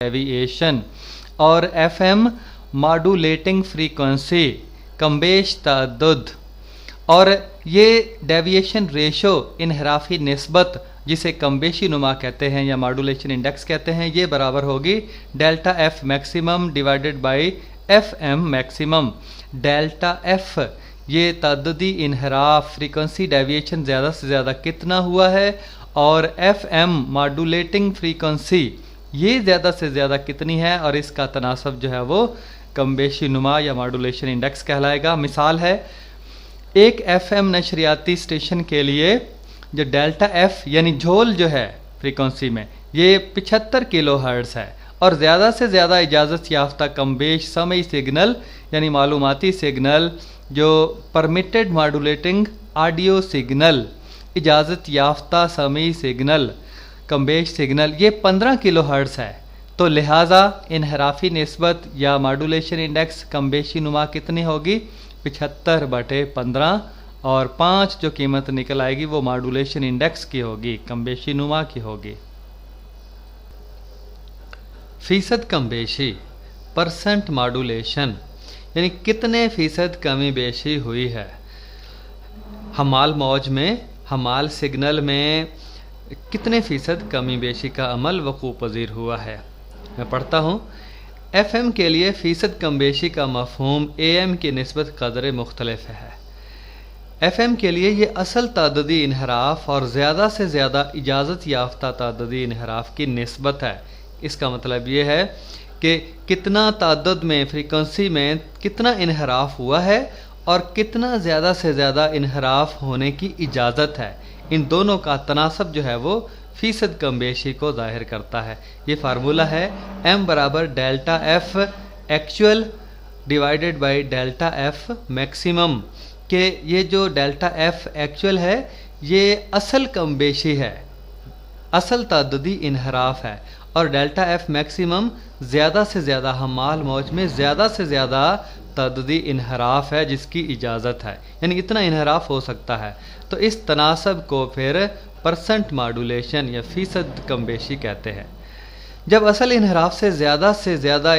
Deviation और FM modulating frequency कमबेश तअद्दुद। और ये डेविएशन रेशो इनहराफी निस्बत जिसे कमबेशी नुमा कहते हैं या मॉड्यूलेशन इंडेक्स कहते हैं, ये बराबर होगी delta f maximum divided by f m maximum. Delta f ये तअद्दुदी इनहराफ फ्रीक्वेंसी डेविएशन ज़्यादा से ज़्यादा कितना हुआ है और एफ एम मॉड्यूलेटिंग फ्रीक्वेंसी ये ज़्यादा से ज़्यादा कितनी है और इसका तनासब जो है वो कमबेशी नुमा या मॉड्यूलेशन इंडेक्स कहलाएगा। मिसाल है, एक एफएम नशरियाती स्टेशन के लिए जो डेल्टा एफ यानी झोल जो है फ्रीक्वेंसी में ये 75 किलो हर्ट्ज़ है और ज़्यादा से ज़्यादा इजाज़त याफ्ता कमबेश समई सिग्नल यानी मालूमाती सिग्नल जो परमिटेड मॉड्यूलेटिंग ऑडियो सिग्नल इजाज़त याफ्ता समई सिग्नल कमबेश सिग्नल ये 15 किलो हर्ट्ज़ है। तो लिहाजा इनहराफी निस्बत या मॉड्यूलेशन इंडेक्स कमबेशी नुमा कितनी होगी 75/15 और 5 जो कीमत निकल आएगी वो मॉड्यूलेशन इंडेक्स की होगी, कमबेशी नुमा की होगी। फीसद कमबेशी परसेंट मॉड्यूलेशन यानी कितने फ़ीसद कमी बेशी हुई है हमाल मौज में, हमाल सिग्नल में कितने फ़ीसद कमी बेशी का अमल वक़ू पज़ीर हुआ है। मैं पढ़ता हूँ, एफ़एम के लिए फ़ीसद कम बेशी का मफ़हूम एएम की निस्बत क़दर मुख्तलिफ है। एफ़एम के लिए ये असल ताददी इनहराफ और ज़्यादा से ज़्यादा इजाज़त याफ्ता ताददी इनहराफ की निस्बत है। इसका मतलब ये है कि कितना तादद में फ्रीक्वेंसी में कितना इनहराफ हुआ है और कितना ज़्यादा से ज़्यादा इनहराफ होने की इजाज़त है। इन दोनों का तनासब जो है वो फ़ीसद कमबेशी को ज़ाहिर करता है। ये फार्मूला है m बराबर delta F actual divided by delta f maximum के ये जो डेल्टा एफ एक्चुअल है ये असल कमबेशी है, असल ताददी इनहराफ है और डेल्टा एफ मैक्सिमम ज़्यादा से ज़्यादा हमाल मौज में ज़्यादा से ज़्यादा ताददी इनहराफ है जिसकी इजाज़त है, यानी इतना इनहराफ हो सकता है। तो इस तनासब को फिर परसेंट मॉड्यूलेशन या फ़ीसद कमबेशी कहते हैं। जब असल इनहराफ से ज़्यादा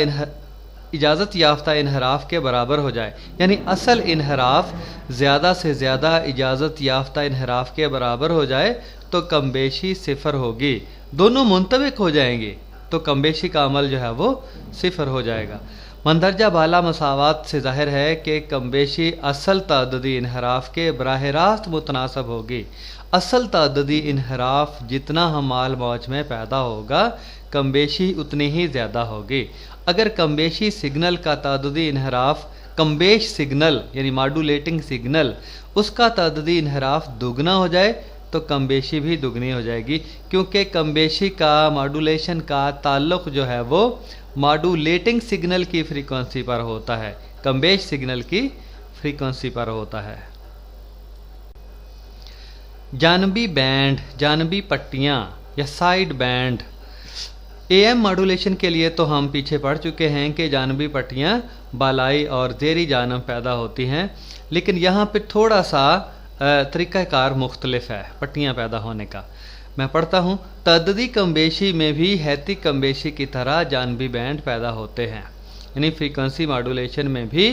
इजाज़त याफ्ता इनहराफ के बराबर हो जाए, यानी असल इनहराफ ज़्यादा से ज़्यादा इजाज़त याफ्ता इनहराफ के बराबर हो जाए तो कमबेशी सिफ़र होगी। दोनों मुंतबिक हो जाएंगे तो कमबेशी का अमल जो है वो सिफ़र हो जाएगा। मंदरजा बाला मसावात से ज़ाहिर है कि कमबेशी असल ताददी इनहराफ के बराह रास्त मुतनासब होगी। असल ताददी इनहराफ जितना हमाल मौज में पैदा होगा कमबेशी उतनी ही ज़्यादा होगी। अगर कमबेशी सिग्नल का ताददी इनहराफ कमबेश सिग्नल यानी मॉड्यूलेटिंग सिग्नल उसका ताददी इनहराफ दुगना हो जाए तो कमबेशी भी दुगनी हो जाएगी, क्योंकि कमबेशी का मॉड्यूलेशन का ताल्लुक़ जो है वो मॉड्यूलेटिंग सिग्नल की फ्रीक्वेंसी पर होता है, कमबेश सिग्नल की फ्रीक्वेंसी पर होता है। जानबी बैंड, जानबी पट्टियाँ या साइड बैंड। एएम मॉड्यूलेशन के लिए तो हम पीछे पढ़ चुके हैं कि जानबी पट्टियाँ बालाई और ज़ेरी जानब पैदा होती हैं, लेकिन यहाँ पे थोड़ा सा तरीक़ाकार मुख्तलिफ है पट्टियाँ पैदा होने का। मैं पढ़ता हूँ, तअद्दुदी कमबेशी में भी हैती कमबेशी की तरह जानबी बैंड पैदा होते हैं, यानी फ्रीक्वेंसी मॉड्यूलेशन में भी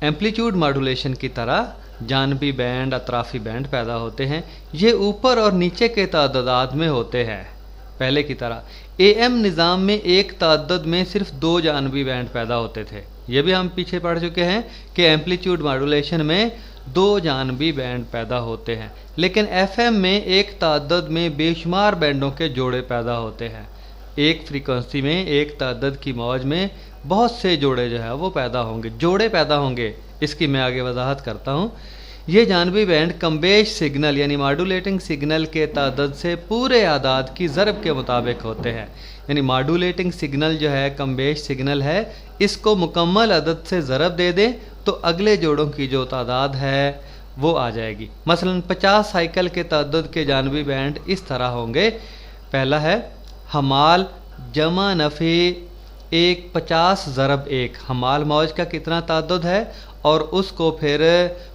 एम्पलीट्यूड मॉड्यूलेशन की तरह जानबी बैंड अतराफ़ी बैंड पैदा होते हैं। ये ऊपर और नीचे के तादाद में होते हैं पहले की तरह। एएम निज़ाम में एक तादाद में सिर्फ 2 जानबी बैंड पैदा होते थे, ये भी हम पीछे पढ़ चुके हैं कि एम्पलीट्यूड मॉड्यूलेशन में 2 जानबी बैंड पैदा होते हैं, लेकिन एफएम में एक तादाद में बेशुमार बैंडों के जोड़े पैदा होते हैं। एक फ्रीक्वेंसी में एक तादाद की मौज में बहुत से जोड़े जो है वो पैदा होंगे, जोड़े पैदा होंगे। इसकी मैं आगे वजाहत करता हूँ। ये जानबी बैंड कमबेश सिग्नल यानी मॉड्यूलेटिंग सिग्नल के तादाद से पूरे आदाद की ज़रब के मुताबिक होते हैं, यानी मॉड्यूलेटिंग सिग्नल जो है कमबेश सिग्नल है, इसको मुकम्मल अदद से ज़रब दे दें तो अगले जोड़ों की जो तादाद है वो आ जाएगी। मसलन 50 साइकिल के तादाद के जानबी बैंड इस तरह होंगे। पहला है हमाल जमा नफ़ी 1 50 ज़रब 1, हमाल मौज का कितना तादाद है और उसको फिर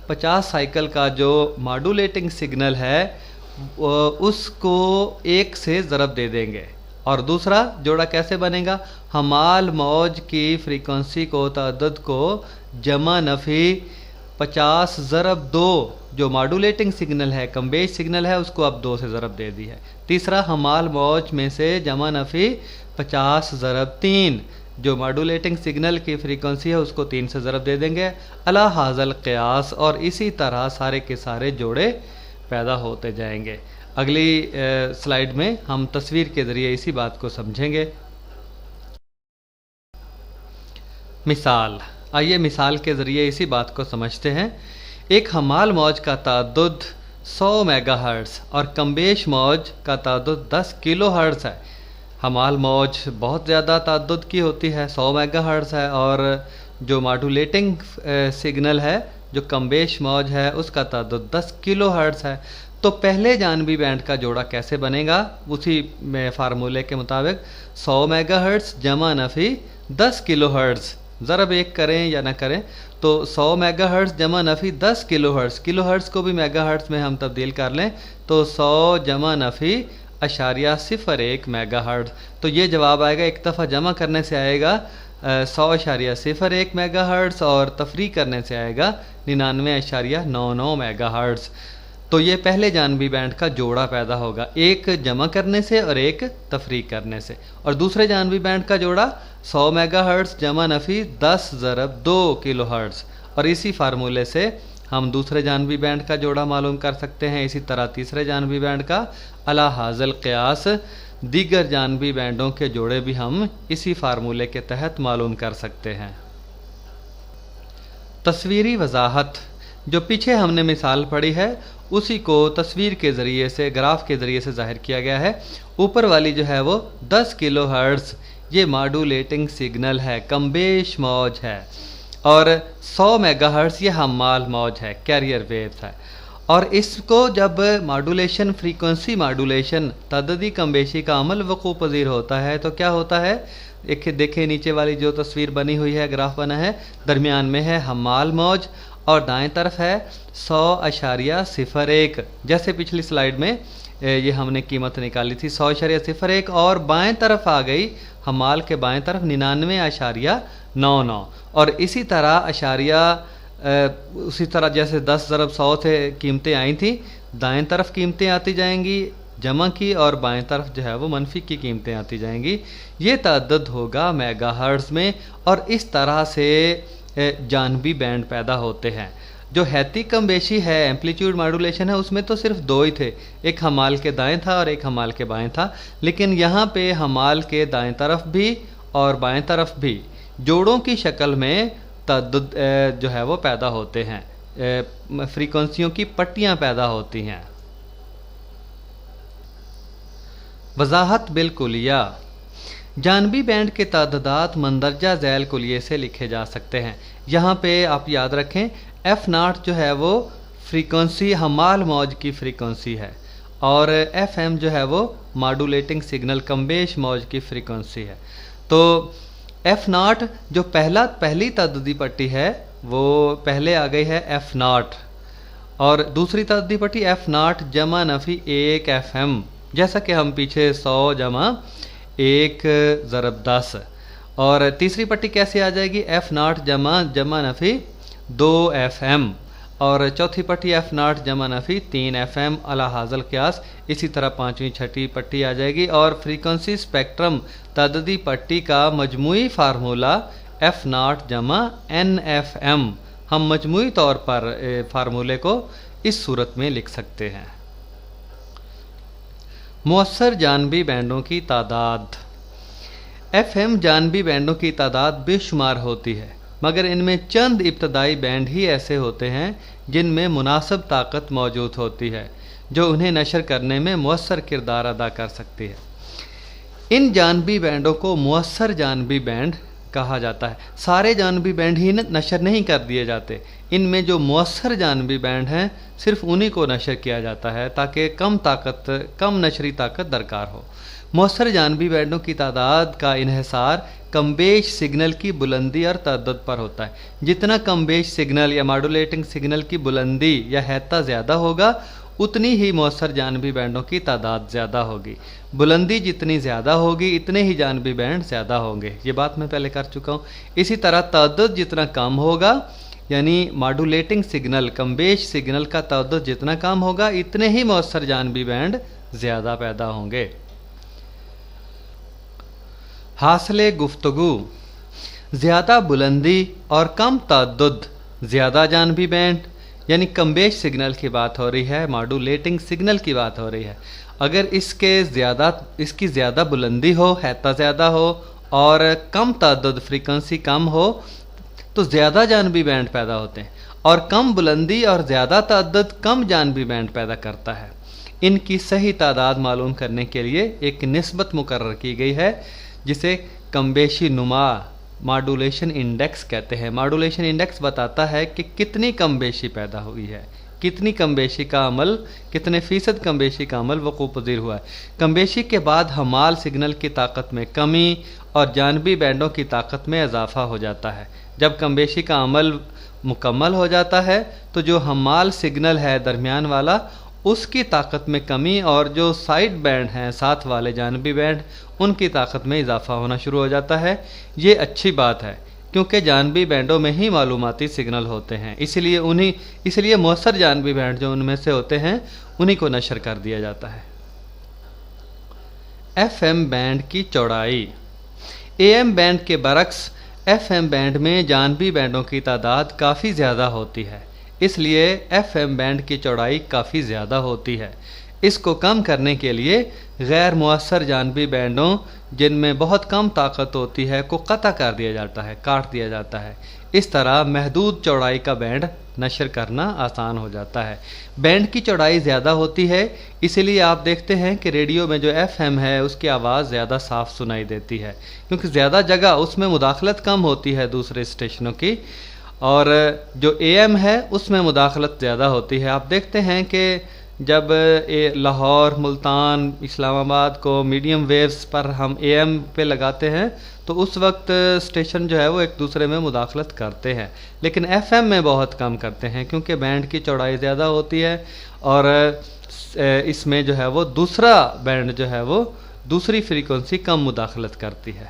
50 साइकिल का जो मॉड्यूलेटिंग सिग्नल है उसको 1 से ज़रब दे देंगे और दूसरा जोड़ा कैसे बनेगा, हमाल मौज की फ्रीक्वेंसी को तअद्दुद को जमा नफ़ी 50 ज़रब 2, जो मॉड्यूलेटिंग सिग्नल है कमबेश सिग्नल है उसको अब 2 से ज़रब दे दी है। तीसरा हमाल मौज में से जमा नफ़ी 50 ज़रब 3, जो मॉड्यूलेटिंग सिग्नल की फ्रीक्वेंसी है उसको 3 से ज़रब दे देंगे अला हाज़ल क़ियास, और इसी तरह सारे के सारे जोड़े पैदा होते जाएंगे। अगली स्लाइड में हम तस्वीर के ज़रिए इसी बात को समझेंगे। मिसाल, आइए मिसाल के ज़रिए इसी बात को समझते हैं। एक हमाल मौज का तअद्दुद 100 मेगाहर्ट्ज़ और कमबेश मौज का तअद्दुद 10 किलोहर्ट्ज़ है। हमाल मौज बहुत ज़्यादा तअद्दुद की होती है, 100 मेगाहर्ट्ज़ है, और जो मॉड्यूलेटिंग सिग्नल है जो कमबेश मौज है उसका तअद्दुद 10 किलोहर्ट्ज़ है। तो पहले जानबी बैंड का जोड़ा कैसे बनेगा, उसी में फार्मूले के मुताबिक 100 मेगाहर्ट्ज़ जमा नफ़ी 10 किलोहर्ट्ज़, ज़रब एक करें या ना करें तो 100 मेगाहर्ट्ज़ जमा नफ़ी 10 किलोहर्ट्ज़, किलोहर्ट्ज़ को भी मेगाहर्ट्ज़ में हम तब्दील कर लें तो 100 जमा नफ़ी 0.01 मेगाहर्ट्ज़। तो ये जवाब आएगा, एक दफ़ा जमा करने से आएगा 100.01 मेगाहर्ट्ज़ और तफरी करने से आएगा 99.99 मेगाहर्ट्ज़। तो ये पहले जानबी बैंड का जोड़ा पैदा होगा, एक जमा करने से और एक तफरी करने से। और दूसरे जानबी बैंड का जोड़ा 100 मेगाहर्ट्ज़ जमा नफ़ी 10 ज़रब 2 किलोहर्ट्ज़, और इसी फार्मूले से हम दूसरे जानबी बैंड का जोड़ा मालूम कर सकते हैं। इसी तरह तीसरे जानबी बैंड का अला हाज़ल क़ियास दीगर जानबी बैंडों के जोड़े भी हम इसी फार्मूले के तहत मालूम कर सकते हैं। तस्वीरी वजाहत, जो पीछे हमने मिसाल पढ़ी है उसी को तस्वीर के ज़रिए से, ग्राफ के ज़रिए से ज़ाहिर किया गया है। ऊपर वाली जो है वो 10 किलोहर्ट्ज़ ये मॉड्यूलेटिंग सिग्नल है, कमबेश मौज है, और 100 मेगाहर्ट्ज़ ये हमाल मौज है, कैरियर वेव है। और इसको जब मॉड्यूलेशन, फ्रीक्वेंसी मॉड्यूलेशन, तअद्दुदी कमबेशी का अमल वक़ू पज़ीर होता है तो क्या होता है, एक देखें नीचे वाली जो तस्वीर बनी हुई है, ग्राफ बना है, दरमियान में है हमाल मौज और दाएं तरफ है 100.01, जैसे पिछली स्लाइड में ये हमने कीमत निकाली थी 100.01, और बाएं तरफ आ गई हमाल के बाएं तरफ 99.99, और इसी तरह उसी तरह जैसे 10 ज़रब 100 से कीमतें आई थी, दाएं तरफ कीमतें आती जाएंगी जमा की, और बाएं तरफ जो है वो मनफी की कीमतें आती जाएंगी। ये तअद्दुद होगा मेगाहर्ट्ज़ में, और इस तरह से जानबी बैंड पैदा होते हैं। जो हैती कमबेशी है, एम्पलीट्यूड मॉड्यूलेशन है, उसमें तो सिर्फ 2 ही थे, एक हमाल के दाएं था और एक हमाल के बाएं था। लेकिन यहाँ पे हमाल के दाएं तरफ भी और बाएं तरफ भी जोड़ों की शक्ल में तअद्दुद जो है वो पैदा होते हैं, फ्रीक्वेंसियों की पट्टियाँ पैदा होती हैं। वजाहत बिलकुलिया, जानबी बैंड के तादाद मंदरजा झैल कुलिये से लिखे जा सकते हैं। यहाँ पे आप याद रखें F0 जो है वो फ्रीक्वेंसी हमाल मौज की फ्रीक्वेंसी है, और FM जो है वो मॉड्यूलेटिंग सिग्नल कमबेश मौज की फ्रीक्वेंसी है। तो F0 जो पहली तअद्दुदी पट्टी है वो पहले आ गई है F0, और दूसरी तअद्दुदी पट्टी F0 जमा नफ़ी 1 FM, जैसा कि हम पीछे 100 जमा 1 ज़रब 10, और तीसरी पट्टी कैसे आ जाएगी F0 जमा नफ़ी 2 FM, और चौथी पट्टी F0 जमा नफ़ी 3 FM अला हाज़ल क़ियास। इसी तरह पाँचवीं छठी पट्टी आ जाएगी, और फ्रीक्वेंसी स्पेक्ट्रम तअद्दुदी पट्टी का मजमूई फार्मूला F0 जमा NFM। हम मजमूई तौर पर फार्मूले को इस सूरत में लिख सकते हैं। मुअस्सर जानबी बैंडों की तादाद, FM जानबी बैंडों की तादाद बेशुमार होती है, मगर इनमें चंद इब्तदाई बैंड ही ऐसे होते हैं जिनमें मुनासिब ताकत मौजूद होती है जो उन्हें नशर करने में मुअस्सर किरदार अदा कर सकती है। इन जानबी बैंडों को मुअस्सर जानबी बैंड कहा जाता है। सारे जानबी बैंड ही नशर नहीं कर दिए जाते, इनमें जो मुअस्सर जानबी बैंड हैं सिर्फ उन्हीं को नशर किया जाता है ताकि कम नशरी ताकत दरकार हो। मुअस्सर जानबी बैंडों की तादाद का इन्हिसार कमबेश सिग्नल की बुलंदी और तअद्दुद पर होता है। जितना कमबेश सिग्नल या मॉड्यूलेटिंग सिग्नल की बुलंदी या हैता ज़्यादा होगा उतनी ही मौसर जानबी बैंडों की तादाद ज़्यादा होगी। बुलंदी जितनी ज़्यादा होगी इतने ही जानबी बैंड ज़्यादा होंगे, ये बात मैं पहले कर चुका हूँ। इसी तरह तअद्दुद जितना कम होगा, यानी मॉड्यूलेटिंग सिग्नल, कमबेश सिग्नल का तअद्दुद जितना कम होगा इतने ही मौसर जानबी बैंड ज़्यादा पैदा होंगे। हासिले गुफ्तगू, ज़्यादा बुलंदी और कम तअद्दुद, ज़्यादा जानबी बैंड, यानी कमबेश सिग्नल की बात हो रही है, मॉड्यूलेटिंग सिग्नल की बात हो रही है। अगर इसकी ज़्यादा बुलंदी हो, हैता ज़्यादा हो और कम तअद्दुद, फ्रीक्वेंसी कम हो तो ज़्यादा जानबी बैंड पैदा होते हैं, और कम बुलंदी और ज़्यादा तअद्दुद कम जानबी बैंड पैदा करता है। इनकी सही तादाद मालूम करने के लिए एक निस्बत मुकर्रर की गई है जिसे कमबेशी नुमा, मॉड्यूलेशन इंडेक्स कहते हैं। मॉड्यूलेशन इंडेक्स बताता है कि कितनी कमबेशी पैदा हुई है, कितनी कमबेशी का अमल, कितने फ़ीसद कमबेशी का अमल वक़ूफ़ पज़ीर हुआ है। कमबेशी के बाद हमाल सिग्नल की ताकत में कमी और जानबी बैंडों की ताकत में इजाफ़ा हो जाता है। जब कमबेशी का अमल मुकम्मल हो जाता है तो जो हमाल सिग्नल है दरमियान वाला, उसकी ताकत में कमी और जो साइड बैंड हैं, साथ वाले जानबी बैंड, उनकी ताकत में इजाफ़ा होना शुरू हो जाता है। ये अच्छी बात है क्योंकि जानबी बैंडों में ही मालूमाती सिग्नल होते हैं, इसलिए मौसर जानबी बैंड जो उनमें से होते हैं उन्हीं को नशर कर दिया जाता है। FM बैंड की चौड़ाई, AM बैंड के बरक्स FM बैंड में जानबी बैंडों की तादाद काफ़ी ज़्यादा होती है, इसलिए FM बैंड की चौड़ाई काफ़ी ज़्यादा होती है। इसको कम करने के लिए गैर मुअस्सर जानबी बैंडों जिनमें बहुत कम ताकत होती है को कता कर दिया जाता है, काट दिया जाता है। इस तरह महदूद चौड़ाई का बैंड नशर करना आसान हो जाता है। बैंड की चौड़ाई ज़्यादा होती है, इसीलिए आप देखते हैं कि रेडियो में जो FM है उसकी आवाज़ ज़्यादा साफ़ सुनाई देती है, क्योंकि ज़्यादा जगह उसमें मुदाखलत कम होती है दूसरे स्टेशनों की, और जो AM है उसमें मुदाखलत ज़्यादा होती है। आप देखते हैं कि जब लाहौर, मुल्तान, इस्लामाबाद को मीडियम वेव्स पर हम AM पे लगाते हैं तो उस वक्त स्टेशन जो है वो एक दूसरे में मुदाखलत करते हैं, लेकिन FM में बहुत कम करते हैं क्योंकि बैंड की चौड़ाई ज़्यादा होती है और इसमें जो है वो दूसरा बैंड जो है वो दूसरी फ्रीक्वेंसी कम मुदाखलत करती है।